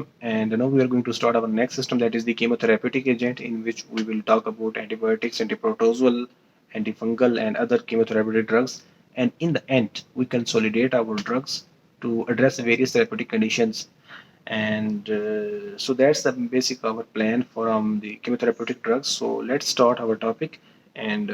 system, and now we are going to start our next system, that is the chemotherapeutic agent, in which we will talk about antibiotics, antiprotozoal, antifungal, and other chemotherapeutic drugs. And in the end, we consolidate our drugs to address various therapeutic conditions. And so that's the basic our plan for the chemotherapeutic drugs. So let's start our topic. And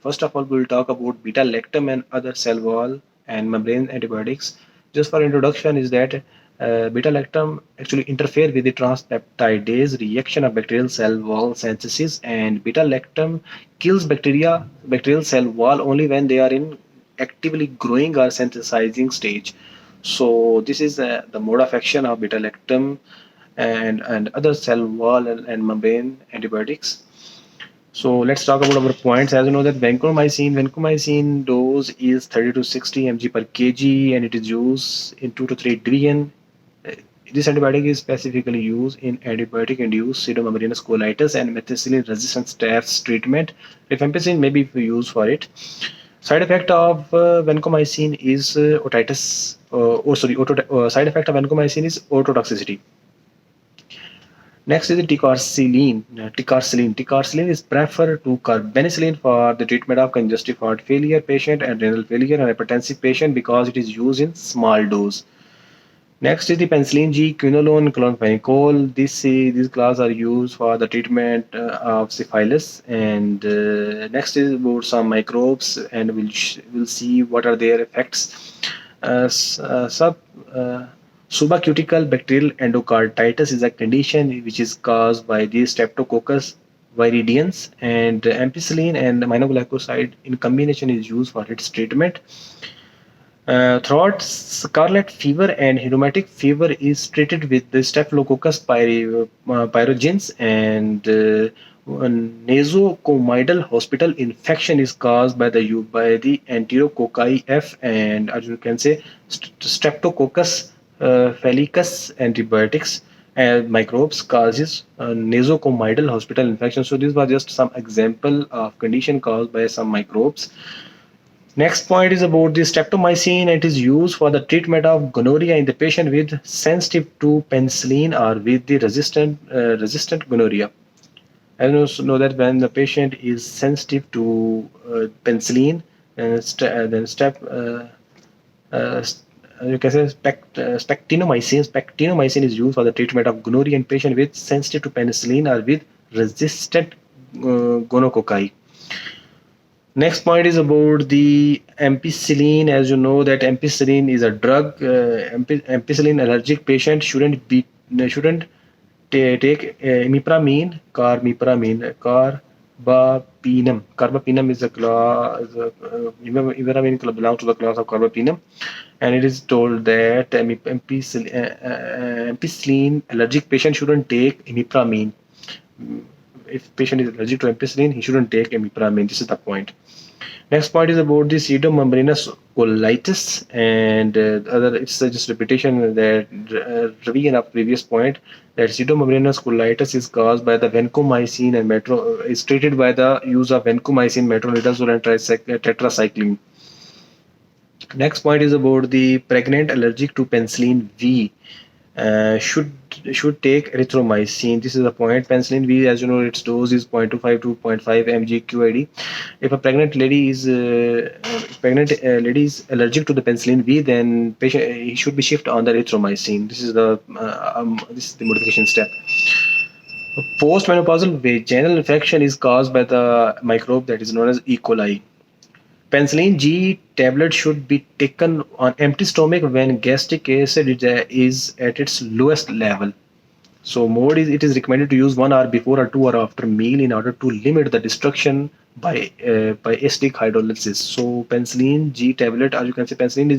first of all, we'll talk about beta lactam and other cell wall and membrane antibiotics. Just for introduction, is that beta lactam actually interfere with the transpeptidase reaction of bacterial cell wall synthesis, and beta lactam kills bacterial cell wall only when they are in actively growing or synthesizing stage. So this is the mode of action of beta lactam and other cell wall and membrane antibiotics. So let's talk about our points. As you know that vancomycin dose is 30 to 60 mg per kg, and it is used in 2 to 3 division. This antibiotic is specifically used in antibiotic-induced pseudomembranous colitis and methicillin-resistant staph treatment. Rifampicin may be used for it. Side effect of vancomycin is otitis. Side effect of vancomycin is ototoxicity. Next is the ticarcillin. Ticarcillin is preferred to carbenicillin for the treatment of congestive heart failure patient and renal failure and hypertensive patient because it is used in small dose. Next is the penicillin G, quinolone, chlorphenicol. These class are used for the treatment of syphilis. And next is about some microbes, and we'll see what are their effects. Sub Subacutical bacterial endocarditis is a condition which is caused by the Streptococcus viridans, and ampicillin and aminoglycoside in combination is used for its treatment. Throughout scarlet fever and rheumatic fever is treated with the Staphylococcus pyogenes, and nasocomidal hospital infection is caused by the Enterococci F, and as you can say Streptococcus phalicus antibiotics and microbes causes nasocomidal hospital infection. So these were just some example of condition caused by some microbes. Next point is about the streptomycin. It is used for the treatment of gonorrhea in the patient with sensitive to penicillin or with the resistant gonorrhea. I know that when the patient is sensitive to penicillin, then uh, you can say spectinomycin. Spectinomycin is used for the treatment of gonorrhea in patient with sensitive to penicillin or with resistant gonococci. Next point is about the ampicillin. As you know that ampicillin is a drug. Ampicillin allergic patient shouldn't take imipramine, carbapinum. Carbapinum is a class. Imipramine belongs to the class of carbapinum, and it is told that ampicillin allergic patient shouldn't take imipramine. If patient is allergic to ampicillin, he shouldn't take imipramine. This is the point. Next point is about the pseudomembranous colitis, and other it's just repetition that revision of previous point, that pseudomembranous colitis is caused by the vancomycin and is treated by the use of vancomycin, metronidazole, and tetracycline. Next point is about the pregnant allergic to penicillin V. Should take erythromycin. This is the point. Penicillin V, as you know, its dose is 0.25 to 0.5 mg QID. If a pregnant lady is allergic to the penicillin V, then patient he should be shifted on the erythromycin. This is the modification step. Postmenopausal vaginal infection is caused by the microbe that is known as E. coli. Penicillin G tablet should be taken on empty stomach when gastric acid is at its lowest level. So mode is, it is recommended to use 1 hour before or 2 hour after meal in order to limit the destruction by acidic hydrolysis. So penicillin G tablet, or you can say penicillin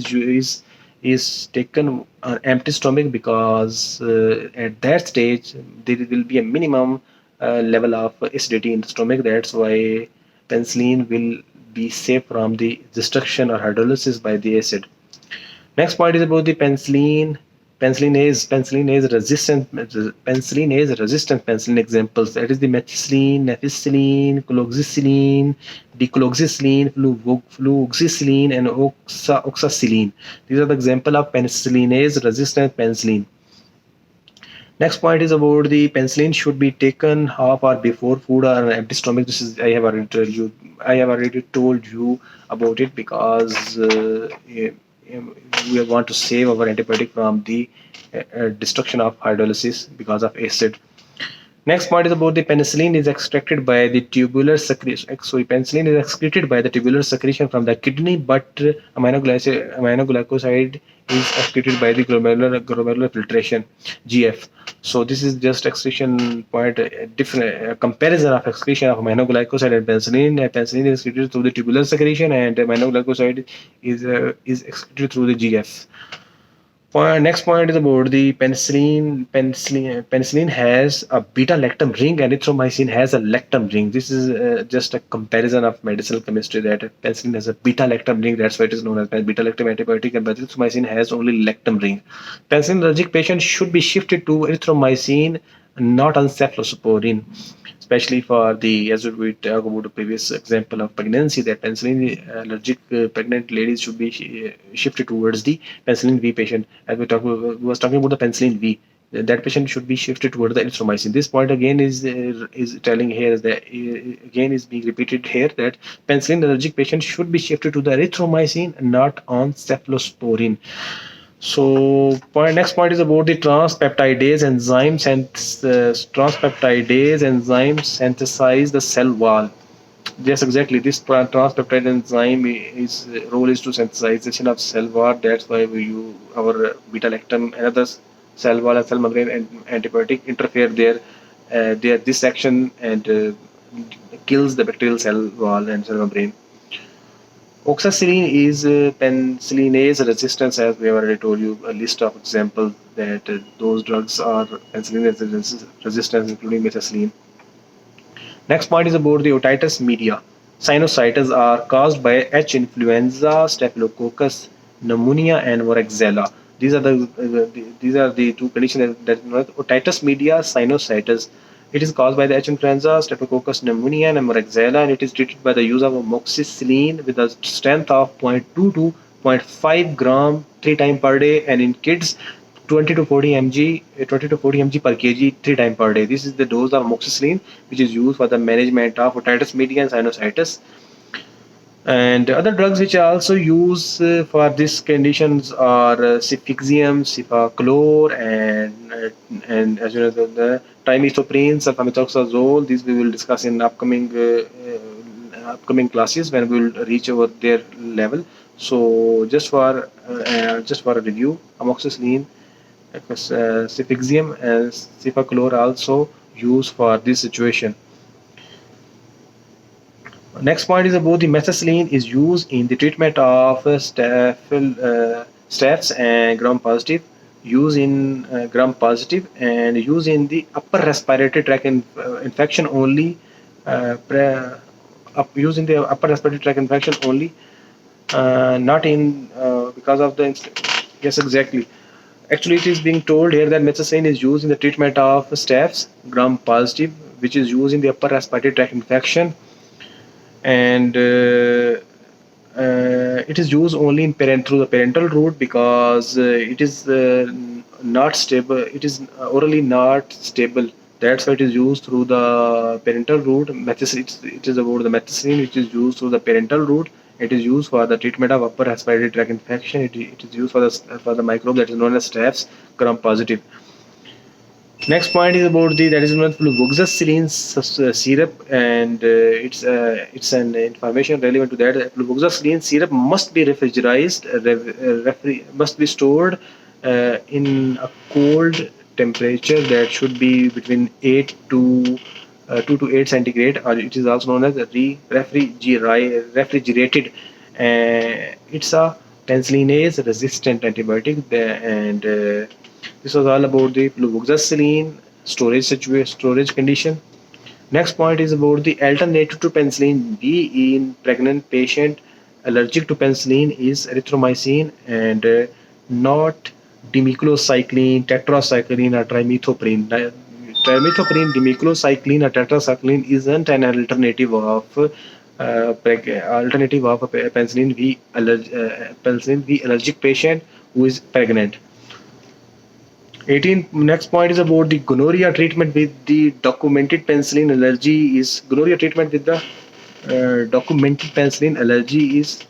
is taken on empty stomach because at that stage there will be a minimum level of acidity in the stomach. That's why penicillin will be safe from the destruction or hydrolysis by the acid. Next point is about the penicillinase resistant penicillin examples. That is the methicillin, neficillin, cloxicillin, decloxicillin, fluoxacillin, and oxacillin. These are the example of penicillinase resistant penicillin. Next point is about the penicillin should be taken half hour before food or empty stomach. This is I have already told you. I have already told you about it because we want to save our antibiotic from the destruction of hydrolysis because of acid. Next point is about the penicillin is extracted by the tubular secretion. So penicillin is excreted by the tubular secretion from the kidney, but aminoglycoside is excreted by the glomerular filtration (GF). So this is just excretion point, different comparison of excretion of aminoglycoside and penicillin. Penicillin is excreted through the tubular secretion, and aminoglycoside is excreted through the GF. Next point is about the penicillin. Penicillin has a beta-lactam ring, and erythromycin has a lactam ring. This is just a comparison of medicinal chemistry. That penicillin has a beta-lactam ring. That's why it is known as beta-lactam antibiotic, and erythromycin has only lactam ring. Penicillin allergic patients should be shifted to erythromycin, not on cephalosporin, especially for the, as we talk about the previous example of pregnancy, that penicillin allergic pregnant ladies should be shifted towards the penicillin V patient. As we was talking about the penicillin V, that patient should be shifted toward the erythromycin. This point again is telling here that again is being repeated here, that penicillin allergic patients should be shifted to the erythromycin, not on cephalosporin. So next point is about the transpeptidase enzymes, and transpeptidase enzymes synthesize the cell wall. Yes, exactly. This transpeptide enzyme is role is to synthesization of cell wall. That's why we use our beta lactam and other cell wall and cell membrane and antibiotic interfere there. This action and kills the bacterial cell wall and cell membrane. Oxacillin is penicillinase resistance, as we have already told you a list of examples that those drugs are penicillinase resistance, including methicillin. Next point is about the otitis media. Sinusitis are caused by H. influenza, Staphylococcus, pneumonia, and Varicella. These are the two conditions that otitis media, sinusitis. It is caused by the H. influenza, Staphylococcus pneumonia, and Varicella, and it is treated by the use of amoxicillin with a strength of 0.2 to zero point 0.5 gram 3 times per day, and in kids 20 to 40 mg 20 to 40 mg per kg 3 times per day. This is the dose of amoxicillin which is used for the management of otitis media and sinusitis. And other drugs which are also used for these conditions are cefixime, cefaclor, and as you know the trimethoprim, sulfamethoxazole. These we will discuss in upcoming classes when we will reach over their level. So just for a review, amoxicillin, cefixime, and cefaclor also used for this situation. Next point is about the methicillin is used in the treatment of staphs and gram positive, use in gram positive, and use in the upper respiratory tract infection only. Use in the upper respiratory tract infection only, not in because of the yes, exactly. Actually, it is being told here that methicillin is used in the treatment of staphs gram positive, which is used in the upper respiratory tract infection, and it is used only in through the parental route because it is not stable. It is orally not stable. That's why it is used through the parental route. It is about the methicillin which is used through the parental route. It is used for the treatment of upper respiratory tract infection. It is used for the microbe that is known as staph gram positive. Next point is about the that is known as fluvoxacillin syrup, and it's an information relevant to that. Fluvoxacillin syrup must be refrigerized, must be stored in a cold temperature that should be between 8 to 2 to 8 centigrade, or it is also known as refrigerated. It's a penicillinase resistant antibiotic, and this was all about the fluvoxacillin storage condition. Next point is about the alternative to penicillin B in pregnant patient allergic to penicillin is erythromycin, and not demeclocycline, tetracycline, or trimethoprim. Trimethoprim, demeclocycline, or tetracycline isn't an alternative of a penicillin V allergic patient who is pregnant. 18. Next point is about the gonorrhea treatment with the documented penicillin allergy. Is gonorrhea treatment with the documented penicillin allergy is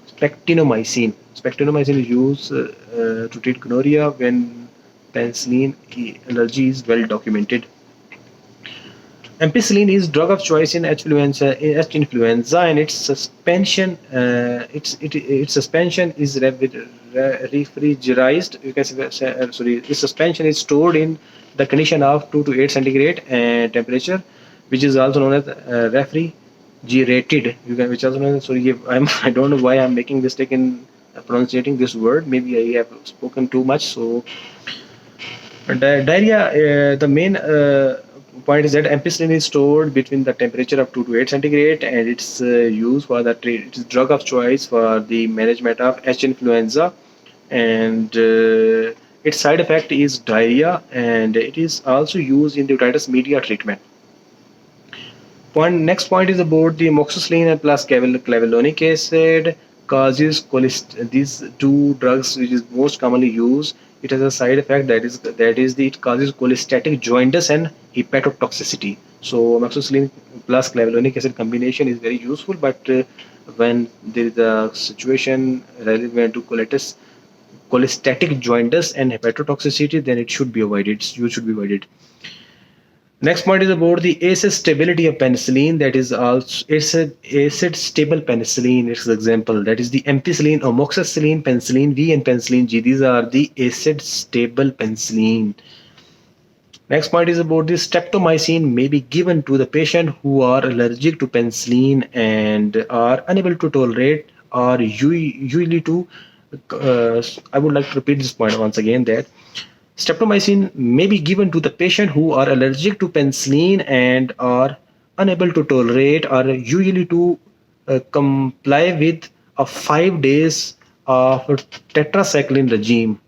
spectinomycin. Spectinomycin is used to treat gonorrhea when penicillin allergy is well documented. Ampicillin is drug of choice in H influenza, and its suspension, its suspension is refrigerized. You can say, sorry, its suspension is stored in the condition of 2 to 8 centigrade temperature, which is also known as refrigerated. You can, which also known as, sorry, I don't know why I'm making mistake in pronouncing this word. Maybe I have spoken too much. So diarrhea, the main point is that ampicillin is stored between the temperature of 2 to 8 centigrade, and it's used for the it's drug of choice for the management of H influenza, and its side effect is diarrhea, and it is also used in the otitis media treatment. Next point is about the amoxicillin and plus clavulanic acid causes these two drugs which is most commonly used. It has a side effect it causes cholestatic jaundice and hepatotoxicity. So amoxicillin plus clavulanic acid combination is very useful, but when there is a situation relevant to cholestatic jaundice and hepatotoxicity, then it should be avoided. You should be avoided. Next point is about the acid stability of penicillin. That is also acid stable penicillin. It's an example. That is the ampicillin, amoxicillin, penicillin V, and penicillin G. These are the acid stable penicillin. Next point is about this streptomycin may be given to the patient who are allergic to penicillin and are unable to tolerate or usually to. I would like to repeat this point once again that streptomycin may be given to the patient who are allergic to penicillin and are unable to tolerate or usually to comply with a 5 days of tetracycline regime.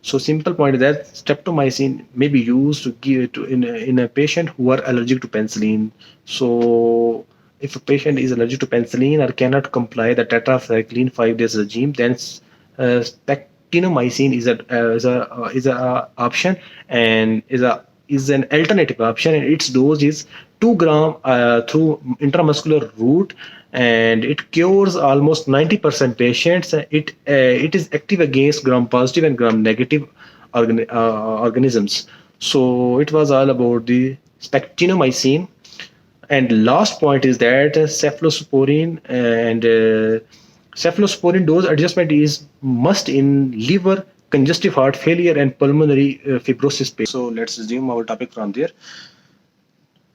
So simple point is that streptomycin may be used to give to in a patient who are allergic to penicillin. So if a patient is allergic to penicillin or cannot comply the tetracycline 5 days regime, then spectinomycin is a option and is an alternative option, and its dose is 2 gram through intramuscular route, and it cures almost 90% patients. It is active against gram positive and gram negative organisms. So it was all about the spectinomycin. And last point is that cephalosporin and cephalosporin dose adjustment is must in liver congestive heart failure and pulmonary fibrosis patients. So let's resume our topic from there.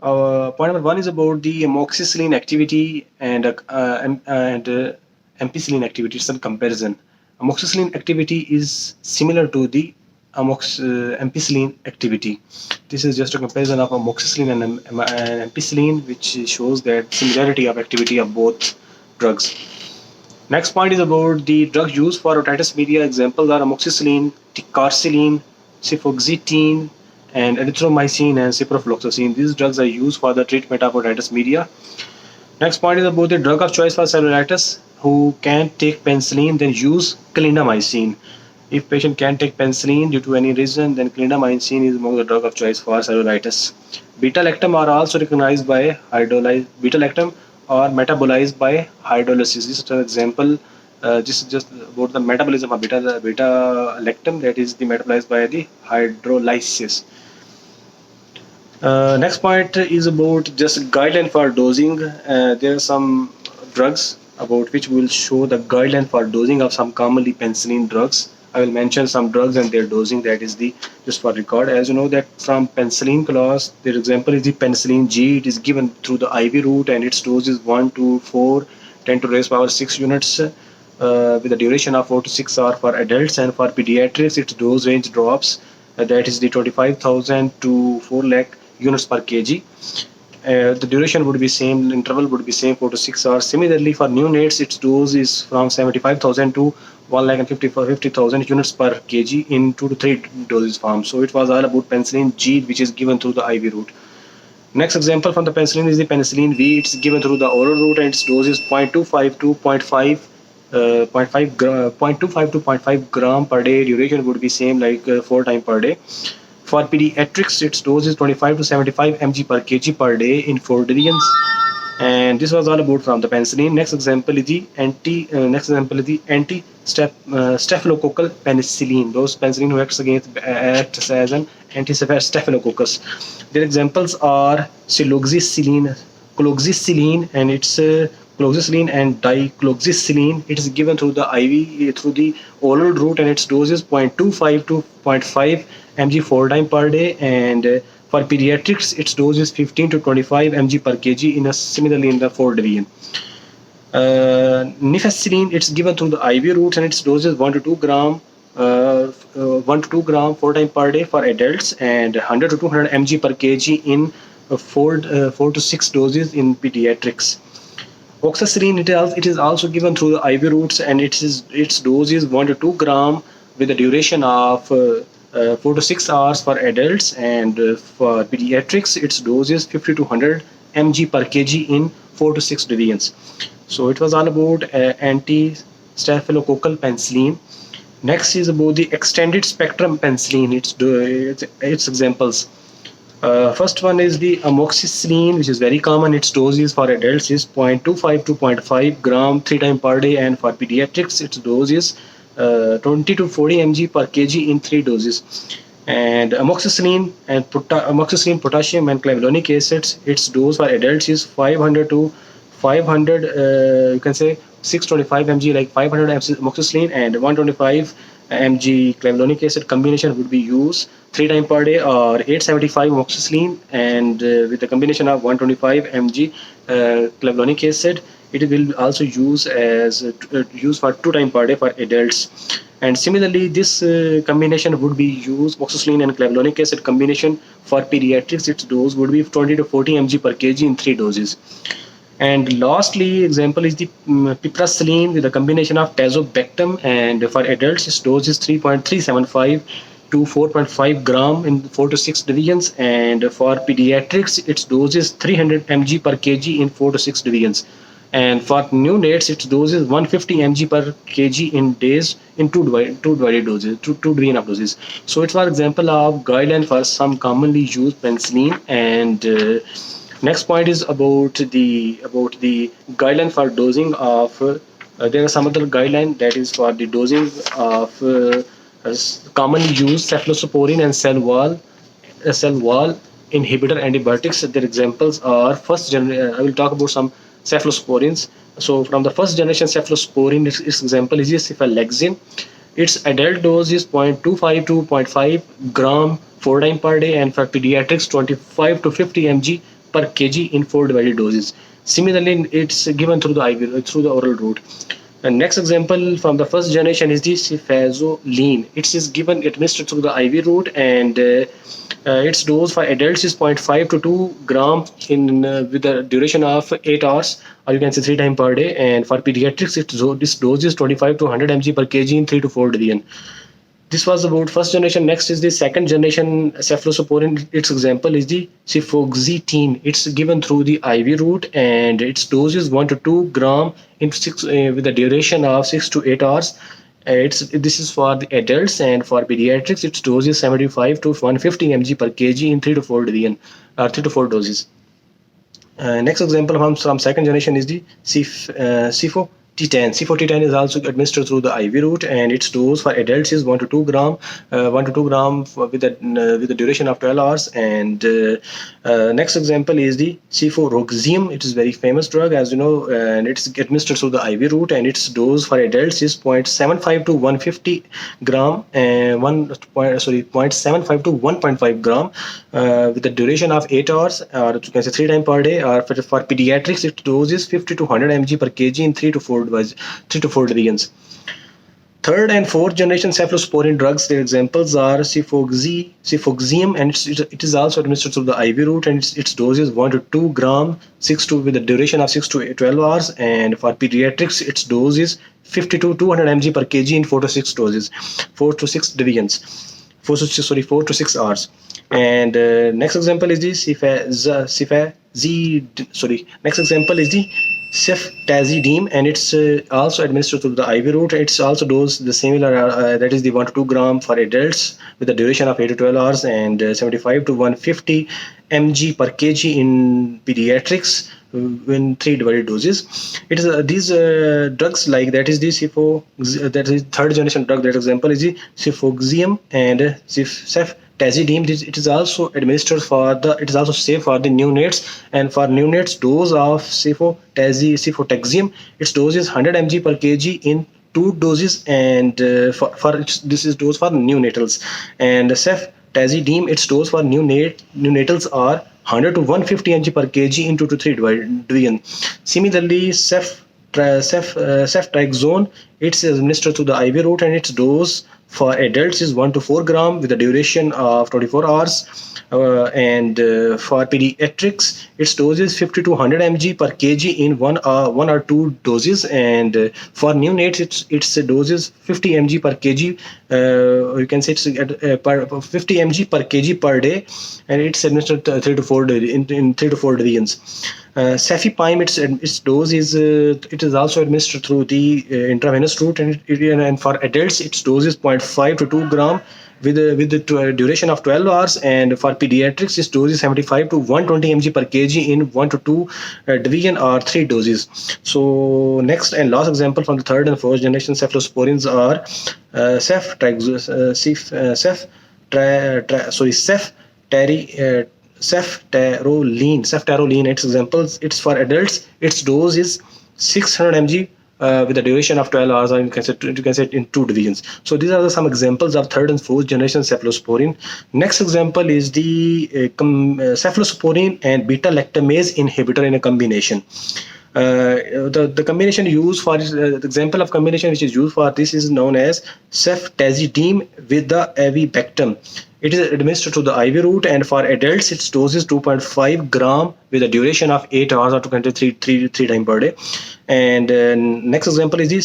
Point number one is about the amoxicillin activity and ampicillin activity. It's a comparison. Amoxicillin activity is similar to the ampicillin activity. This is just a comparison of amoxicillin and ampicillin, which shows that similarity of activity of both drugs. Next point is about the drug used for otitis media. Examples are amoxicillin, ticarcillin, cefoxitin, and erythromycin and ciprofloxacin. These drugs are used for the treatment of otitis media. Next point is about the drug of choice for cellulitis. Who can take penicillin, then use clindamycin. If patient can take penicillin due to any reason, then clindamycin is among the drug of choice for cellulitis. Beta-lactam are also recognized by beta-lactam or metabolized by hydrolysis. This is an example. This is just about the metabolism of beta-lactam, that is the metabolized by the hydrolysis. Next point is about just guideline for dosing. There are some drugs about which we will show the guideline for dosing of some commonly penicillin drugs. I will mention some drugs and their dosing. That is the just for record. As you know that from penicillin class, the example is the penicillin G. It is given through the IV route and its dose is 1 to 4, 10 to raise power 6 units. With a duration of 4 to 6 hours for adults, and for pediatrics its dose range drops, that is the 25,000 to 4 lakh units per kg. The duration would be same, interval would be same, 4 to 6 hours. Similarly for neonates its dose is from 75,000 to 1,50,000 units per kg in 2 to 3 doses form. So it was all about penicillin G, which is given through the IV route. Next example from the penicillin is the penicillin V. It's given through the oral route and its dose is 0.25 to 0.5 0.25 to zero point 0.5 gram per day. Duration would be same like 4 times per day. For pediatrics, its dose is 25 to 75 mg per kg per day in 4 divisions. And this was all about from the penicillin. Next example is the anti staphylococcal penicillin. Those penicillin who acts as an anti staphylococcus. Their examples are cloxicillin, and it's cloxicillin and dicloxicillin. It is given through the IV, through the oral route, and its dose is 0.25 to zero point 0.5 mg 4 times per day. And for pediatrics, its dose is 15 to 25 mg per kg in a similarly in the 4 division. Nifacillin, it's given through the IV route, and its dose is 1 to 2 gram, 1 to 2 gram 4 times per day for adults, and 100 to 200 mg per kg in 4 to 6 doses in pediatrics. Oxacillin, it is also given through the IV routes, and its dose is 1 to 2 gram with a duration of 4 to 6 hours for adults, and for pediatrics, its dose is 50 to 100 mg per kg in 4 to 6 divisions. So it was all about anti-staphylococcal penicillin. Next is about the extended spectrum penicillin. Its examples. First one is the amoxicillin, which is very common. Its dose is for adults is 0.25 to 0.5 gram 3 times per day, and for pediatrics, its dose is 20 to 40 mg per kg in 3 doses. And amoxicillin, potassium, and clavulanic acids, its dose for adults is 500 to 500, you can say 625 mg, like 500 amoxicillin and 125 mg clavulanic acid combination would be used 3 times per day, or 875 amoxicillin and with a combination of 125 mg clavulanic acid. It will also use for 2 times per day for adults. And similarly, this combination would be used, amoxicillin and clavulanic acid combination, for pediatrics. Its dose would be 20 to 40 mg per kg in 3 doses. And lastly, example is the piperacillin with a combination of tazobactam, and for adults, its dose is 3.375 to 4.5 gram in 4 to 6 divisions. And for pediatrics, its dose is 300 mg per kg in 4 to 6 divisions. And for neonates, its dose is 150 mg per kg in days in two divided doses, two division of doses. So it's for example of guideline for some commonly used penicillin. And next point is about the guideline for dosing of. There are some other guideline that is for the dosing of commonly used cephalosporin and cell wall inhibitor antibiotics. Their examples are I will talk about some cephalosporins. So from the first generation cephalosporin, its example is cephalexin. Its adult dose is 0.25 to 0.5 gram 4 times per day, and for pediatrics 25 to 50 mg per kg in 4 divided doses. Similarly, it's given through the oral route. And next example from the first generation is the cefazolin. It is administered through the IV route, and its dose for adults is 0.5 to 2 gram with a duration of 8 hours, or you can say 3 times per day. And for pediatrics, this dose is 25 to 100 mg per kg in 3 to 4 division. This was about first generation. Next is the second generation cephalosporin. Its example is the cefoxitin. It's given through the IV route, and its dose is 1 to 2 gram with a duration of 6 to 8 hours. This is for the adults, and for pediatrics, its dose is 75 to 150 mg per kg in 3 to 4 division, or 3 to 4 doses. Next example from second generation is the cefotitan. Cefotitan is also administered through the IV route, and its dose for adults is 1 to 2 gram, with a duration of 12 hours. And next example is the cefuroxime. It is very famous drug, as you know, and it's administered through the IV route, and its dose for adults is 0.75 to 150 gram, 0.75 to 1.5 gram, with a duration of 8 hours, or you can say 3 times per day. Or for pediatrics, its dose is 50 to 100 mg per kg in 3 to 4 divisions. Third and fourth generation cephalosporin drugs, their examples are cefoxiam, and it is also administered through the IV route, and its dose is 1 to 2 gram, with a duration of 6 to 12 hours. And for pediatrics, its dose is 50 to 200 mg per kg in 4 to 6 doses, 4 to 6 divisions, 4 to 6 hours. And next example is the ceftazidime, and it's also administered through the IV route. It's also dose the similar, that is the 1 to 2 gram for adults with a duration of 8 to 12 hours, and 75 to 150 mg per kg in pediatrics in 3 divided doses. It is these drugs, like that is the that is third generation drug. That example is the cefoxiam and ceftazidime. It is also administered for the, it is also safe for the neonates, and for neonates dose of cefotaxium, its dose is 100 mg per kg in 2 doses, and this is dose for neonatals. And ceftazidime, its dose for neonatals are 100 to 150 mg per kg in 2 to 3 division. Similarly, ceftriaxone, it's administered through the IV route, and its dose for adults is 1 to 4 gram with a duration of 24 hours. And for pediatrics, its dose is 50 to 100 mg per kg in one or two doses, and for neonates, its dose is 50 mg per kg. You can say it's 50 mg per kg per day, and it's administered 3 to 4 divisions. Cefepime, its dose is it is also administered through the intravenous route, and for adults, its dose is 0.5 to 2 gram with the duration of 12 hours, and for pediatrics, its dose is 75 to 120 mg per kg in 1 to 2 division or 3 doses. So next and last example from the third and fourth generation cephalosporins are ceftaroline. Its examples, it's for adults, its dose is 600 mg with a duration of 12 hours, or you can say it in 2 divisions. So these are some examples of third and fourth generation cephalosporin. Next example is the cephalosporin and beta lactamase inhibitor in a combination. The combination used for the example of combination which is used for this is known as ceftazidime with the avibactam. It is administered through the IV route, and for adults, its dose is 2.5 gram with a duration of 8 hours, or 3 times per day. And next example is the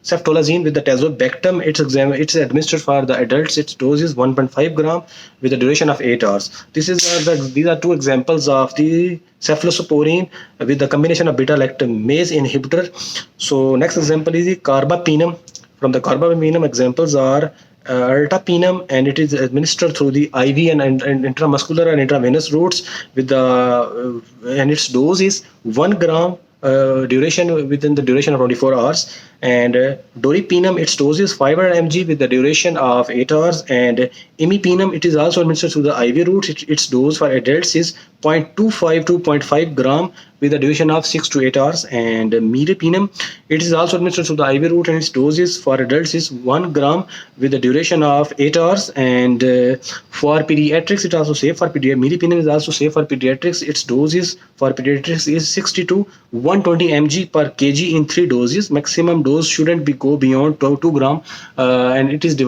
ceftolazine with the tazobactam. It's administered for the adults. Its dose is 1.5 gram with a duration of 8 hours. These are two examples of the cephalosporin with the combination of beta lactamase inhibitor. So next example is the carbapenem. From the carbapenem, examples are ertapenem, and it is administered through the IV and intramuscular and intravenous routes with the and its dose is 1 gram duration within the duration of 24 hours. And doripenem, its dose is 500 mg with the duration of 8 hours. And imipenem, it is also administered through the IV route. Its dose for adults is 0.25 to 0.5 gram with a duration of 6 to 8 hours. And meropenem, it is also administered through the IV route, and its doses for adults is 1 gram with a duration of 8 hours. And for pediatrics, it also safe for meropenem is also safe for pediatrics. Its doses for pediatrics is 60 to 120 mg per kg in 3 doses. Maximum dose shouldn't go beyond 2 gram, and it is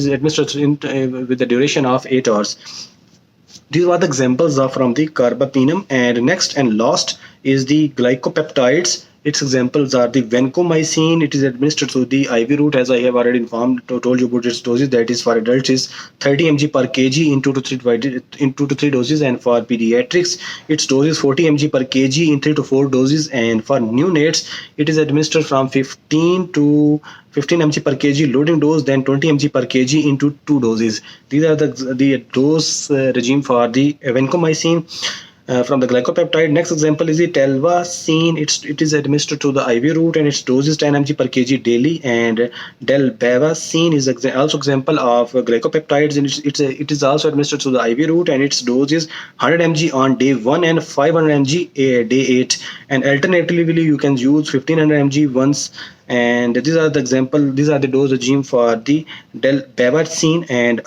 administered with the duration of 8 hours. These are the examples from the carbapenem. And next and last is the glycopeptides. Its examples are the vancomycin. It is administered through the IV route, as I have already told you about its doses. That is for adults is 30 mg per kg in 2 to 3 doses, and for pediatrics, its dose is 40 mg per kg in 3 to 4 doses, and for neonates, it is administered from 15 mg per kg loading dose, then 20 mg per kg into 2 doses. These are the dose regime for the vancomycin. From the glycopeptide, next example is the telvacin. It is administered through the IV route, and its dose is 10 mg per kg daily. And delbavacin is also example of glycopeptides, and it is also administered through the IV route, and its dose is 100 mg on day 1 and 500 mg day 8. And alternatively, you can use 1500 mg once. And these are the dose regime for the delbavacin. And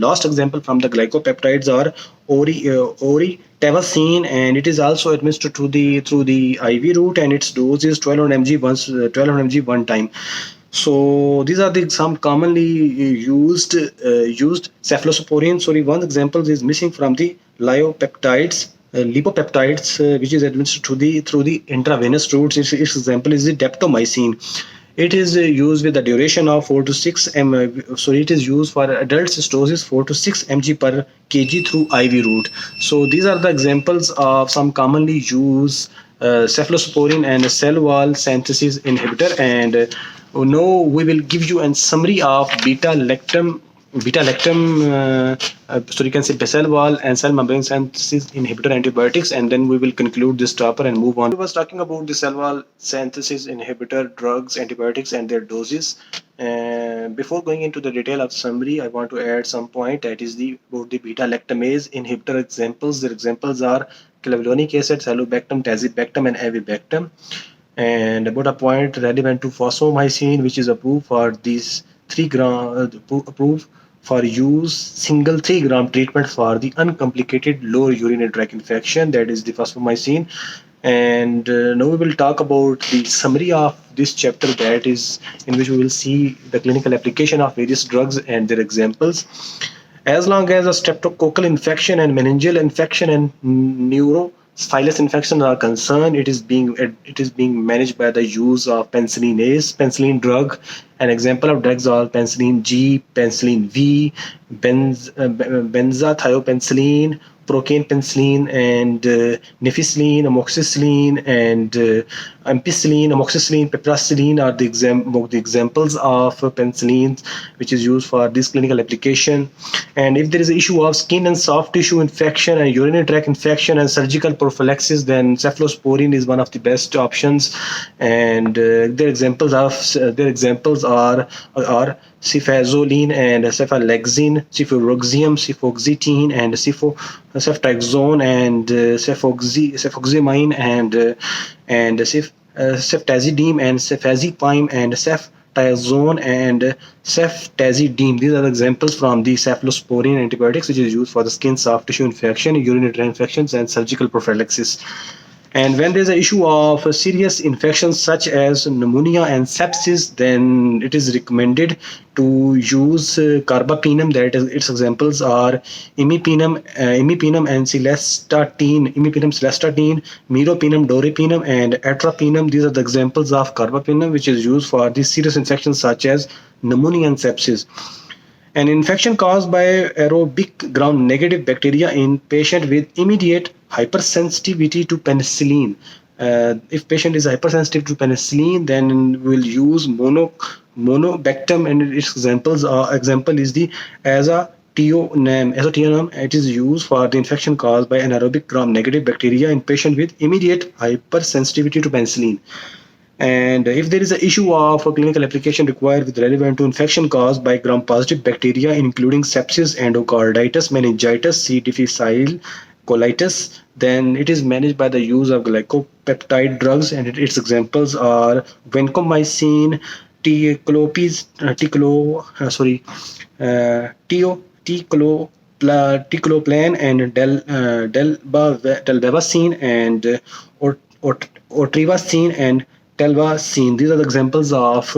last example from the glycopeptides are oritavacin, and it is also administered through the IV route, and its dose is 1200 mg one time. So these are some commonly used cephalosporin. Sorry, one example is missing from the lipopeptides, which is administered through the intravenous routes. Its example is the daptomycin. It is used with the duration of 4 to 6 sorry, it is used for adults doses 4 to 6 mg per kg through IV route. So these are the examples of some commonly used cephalosporin and cell wall synthesis inhibitor. And now we will give you a summary of beta lactam so you can say basal wall and cell membrane synthesis inhibitor antibiotics, and then we will conclude this topic and move on. We was talking about the cell wall synthesis inhibitor drugs, antibiotics, and their doses. Before going into the detail of summary, I want to add some point, that is the about the beta lactamase inhibitor examples. Their examples are clavulanic acid, salubactam, tazobactam, and avibactam. And about a point relevant to fosfomycin, which is approved for these 3 gram, approved for use single 3 gram treatment for the uncomplicated lower urinary tract infection, that is the fosfomycin. And now we will talk about the summary of this chapter, that is in which we will see the clinical application of various drugs and their examples. As long as a streptococcal infection and meningeal infection and neurophilus infection are concerned, it is being managed by the use of penicillin A, penicillin drug. An example of drugs are penicillin G, penicillin V, benzethiopenicillin, procaine penicillin, and nifacillin, amoxicillin, and ampicillin, amoxicillin, piperacillin are the examples of penicillins which is used for this clinical application. And if there is an issue of skin and soft tissue infection and urinary tract infection and surgical prophylaxis, then cephalosporin is one of the best options. And their examples are cefazolin and cefalexin, cefuroxime, cefoxetine, and ceftriaxone, and cefoximine, and ceftazidime, and cefazipine, and ceftriaxone, and ceftazidime. These are the examples from the cephalosporin antibiotics, which is used for the skin, soft tissue infection, urinary tract infections, and surgical prophylaxis. And when there's an issue of a serious infections such as pneumonia and sepsis, then it is recommended to use carbapenem. That is, its examples are imipenem and celestatin, meropenem, doripenem, and atrapenem. These are the examples of carbapenem, which is used for these serious infections such as pneumonia and sepsis. An infection caused by aerobic gram-negative bacteria in patient with immediate hypersensitivity to penicillin. If patient is hypersensitive to penicillin, then we'll use monobactam, and its example is the azotionam. It is used for the infection caused by anaerobic gram-negative bacteria in patient with immediate hypersensitivity to penicillin. And if there is an issue of a clinical application required with relevant to infection caused by gram-positive bacteria, including sepsis, endocarditis, meningitis, C. difficile, colitis, then it is managed by the use of glycopeptide drugs, and its examples are vancomycin, ticlopis, ticlo, sorry, tio, ticlo, ticloplan, and delbavacin, and otrivacin, and telvacin. These are the examples of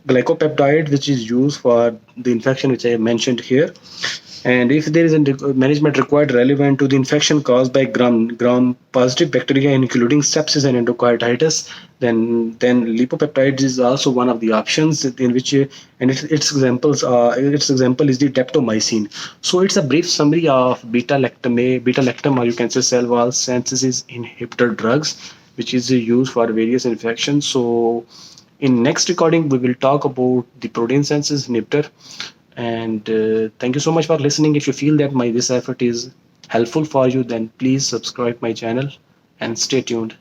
glycopeptide which is used for the infection which I have mentioned here. And if there is a management required relevant to the infection caused by gram positive bacteria, including sepsis and endocarditis, then lipopeptides is also one of the options in which and its example is the daptomycin. So it's a brief summary of beta lactam, or you can say cell wall synthesis inhibitor drugs, which is used for various infections. So in next recording we will talk about the protein synthesis inhibitor. And thank you so much for listening. If you feel that this effort is helpful for you, then please subscribe my channel and stay tuned.